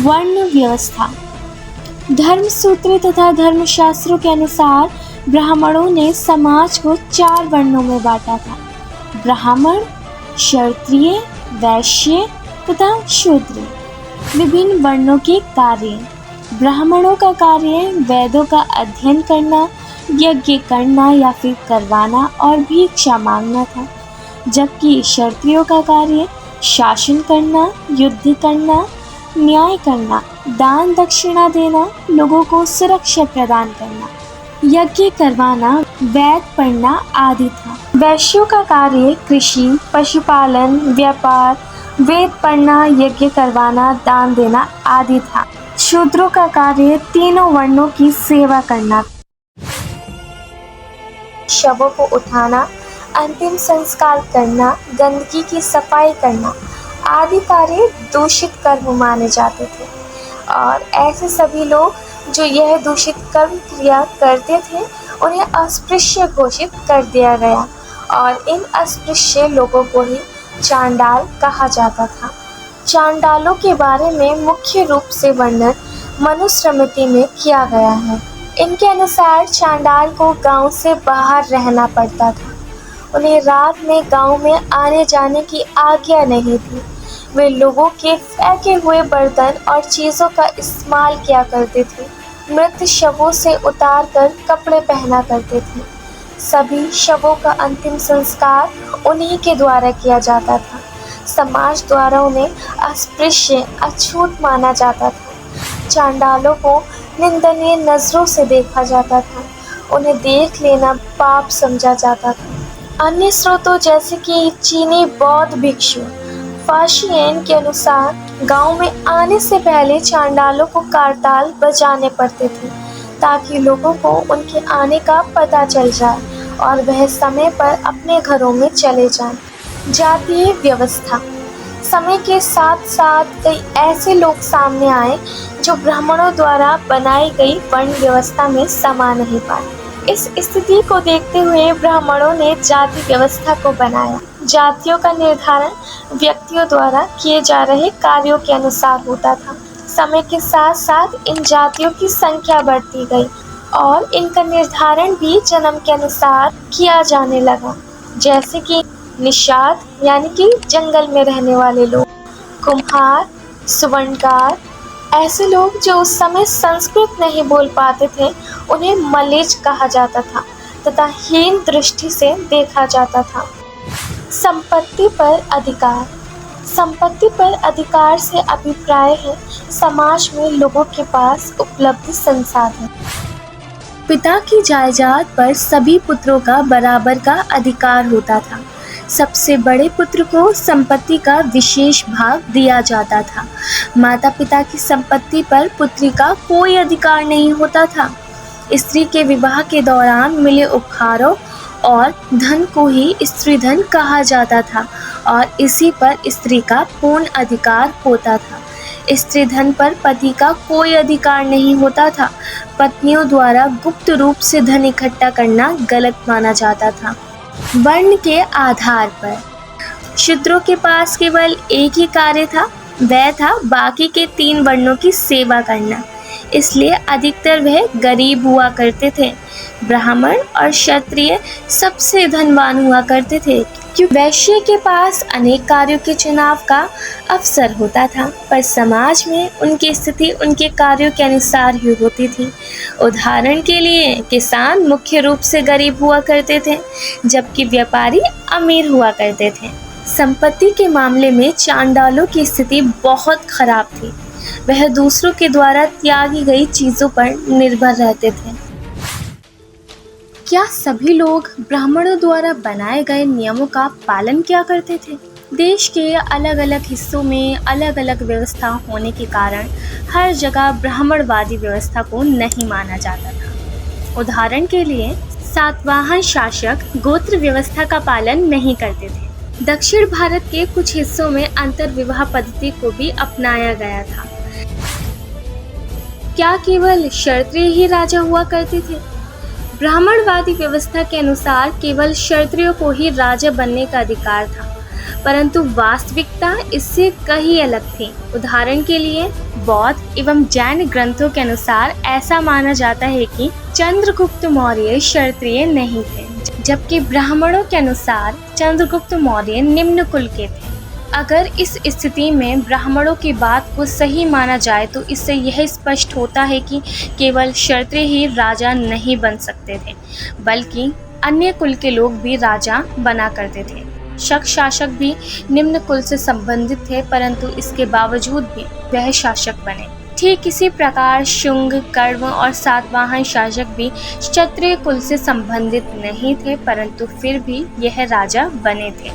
वर्ण व्यवस्था। धर्म सूत्र तथा धर्मशास्त्रों के अनुसार ब्राह्मणों ने समाज को 4 वर्णों में बांटा था: ब्राह्मण, क्षत्रिय, वैश्य तथा शूद्र। विभिन्न वर्णों के कार्य। ब्राह्मणों का कार्य वेदों का अध्ययन करना, यज्ञ करना या फिर करवाना और भिक्षा मांगना था, जबकि क्षत्रियों का कार्य शासन करना, युद्ध करना, न्याय करना, दान दक्षिणा देना, लोगों को सुरक्षा प्रदान करना, यज्ञ करवाना, वेद पढ़ना आदि था। वैश्यों का कार्य कृषि, पशुपालन, व्यापार, वेद पढ़ना, यज्ञ करवाना, दान देना आदि था। शूद्रों का कार्य तीनों वर्णों की सेवा करना, शवों को उठाना, अंतिम संस्कार करना, गंदगी की सफाई करना आदि कार्य दूषित कर्म माने जाते थे। और ऐसे सभी लोग जो यह दूषित कर्म क्रिया करते थे उन्हें अस्पृश्य घोषित कर दिया गया और इन अस्पृश्य लोगों को ही चांडाल कहा जाता था। चांडालों के बारे में मुख्य रूप से वर्णन मनुस्मृति में किया गया है। इनके अनुसार चांडाल को गांव से बाहर रहना पड़ता था। उन्हें रात में गांव में आने जाने की आज्ञा नहीं थी। वे लोगों के फेंके हुए बर्तन और चीज़ों का इस्तेमाल किया करते थे। मृत शवों से उतार कर कपड़े पहना करते थे। सभी शवों का अंतिम संस्कार उन्हीं के द्वारा किया जाता था। समाज द्वारा उन्हें अस्पृश्य, अछूत माना जाता था। चांडालों को निंदनीय नजरों से देखा जाता था। उन्हें देख लेना पाप समझा जाता था। अन्य स्रोतों जैसे कि चीनी बौद्ध भिक्षु फाशियन के अनुसार गांव में आने से पहले चांडालों को कारताल बजाने पड़ते थे ताकि लोगों को उनके आने का पता चल जाए और वह समय पर अपने घरों में चले जाएं। जातीय व्यवस्था। समय के साथ साथ कई ऐसे लोग सामने आए जो ब्राह्मणों द्वारा बनाई गई वर्ण व्यवस्था में समा नहीं पाए। इस स्थिति को देखते हुए ब्राह्मणों ने जाति व्यवस्था को बनाया। जातियों का निर्धारण व्यक्तियों द्वारा किए जा रहे कार्यों के अनुसार होता था। समय के साथ साथ इन जातियों की संख्या बढ़ती गई और इनका निर्धारण भी जन्म के अनुसार किया जाने लगा, जैसे कि निषाद यानी कि जंगल में रहने वाले लोग, कुम्हार, सुवर्णकार। ऐसे लोग जो उस समय संस्कृत नहीं बोल पाते थे उन्हें मलेच्छ कहा जाता था तथा हीन दृष्टि से देखा जाता था। संपत्ति पर अधिकार। संपत्ति पर अधिकार से अभिप्राय है समाज में लोगों के पास उपलब्ध संसाधन। पिता की जायदाद पर सभी पुत्रों का बराबर का अधिकार होता था। सबसे बड़े पुत्र को संपत्ति का विशेष भाग दिया जाता था। माता पिता की संपत्ति पर पुत्री का कोई अधिकार नहीं होता था। स्त्री के विवाह के दौरान मिले उपहारों और धन को ही स्त्री धन कहा जाता था और इसी पर स्त्री का पूर्ण अधिकार होता था। स्त्री धन पर पति का कोई अधिकार नहीं होता था। पत्नियों द्वारा गुप्त रूप से धन इकट्ठा करना गलत माना जाता था। वर्ण के आधार पर शूद्रों के पास केवल एक ही कार्य था, वह था बाकी के 3 वर्णों की सेवा करना। इसलिए अधिकतर वह गरीब हुआ करते थे। ब्राह्मण और क्षत्रिय सबसे धनवान हुआ करते थे, क्योंकि वैश्य के पास अनेक कार्यों के चुनाव का अवसर होता था, पर समाज में उनकी स्थिति उनके कार्यों के अनुसार ही होती थी। उदाहरण के लिए किसान मुख्य रूप से गरीब हुआ करते थे, जबकि व्यापारी अमीर हुआ करते थे। संपत्ति के मामले में चांडालों की स्थिति बहुत खराब थी। वह दूसरों के द्वारा त्यागी गई चीज़ों पर निर्भर रहते थे। क्या सभी लोग ब्राह्मणों द्वारा बनाए गए नियमों का पालन किया करते थे? देश के अलग अलग हिस्सों में अलग अलग व्यवस्था होने के कारण हर जगह ब्राह्मणवादी व्यवस्था को नहीं माना जाता था। उदाहरण के लिए सातवाहन शासक गोत्र व्यवस्था का पालन नहीं करते थे। दक्षिण भारत के कुछ हिस्सों में अंतर्विवाह पद्धति को भी अपनाया गया था। क्या केवल क्षत्रिय ही राजा हुआ करते थे? ब्राह्मणवादी व्यवस्था के अनुसार केवल क्षत्रियों को ही राजा बनने का अधिकार था। परंतु वास्तविकता इससे कहीं अलग थी। उदाहरण के लिए बौद्ध एवं जैन ग्रंथों के अनुसार ऐसा माना जाता है कि चंद्रगुप्त मौर्य क्षत्रिय नहीं थे, जबकि ब्राह्मणों के अनुसार चंद्रगुप्त मौर्य निम्न कुल के थे। अगर इस स्थिति में ब्राह्मणों की बात को सही माना जाए तो इससे यह स्पष्ट होता है कि केवल क्षत्रिय ही राजा नहीं बन सकते थे, बल्कि अन्य कुल के लोग भी राजा बना करते थे। शक शासक भी निम्न कुल से संबंधित थे, परंतु इसके बावजूद भी वह शासक बने। ठीक इसी प्रकार शुंग, कण्व और सातवाहन शासक भी क्षत्रिय कुल से संबंधित नहीं थे, परंतु फिर भी यह राजा बने थे।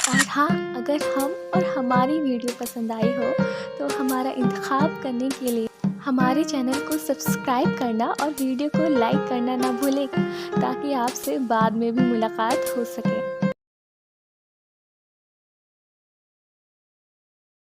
और हाँ, अगर हम और हमारी वीडियो पसंद आई हो तो हमारा इंतखाब करने के लिए हमारे चैनल को सब्सक्राइब करना और वीडियो को लाइक करना ना भूलें, ताकि आपसे बाद में भी मुलाकात हो सके।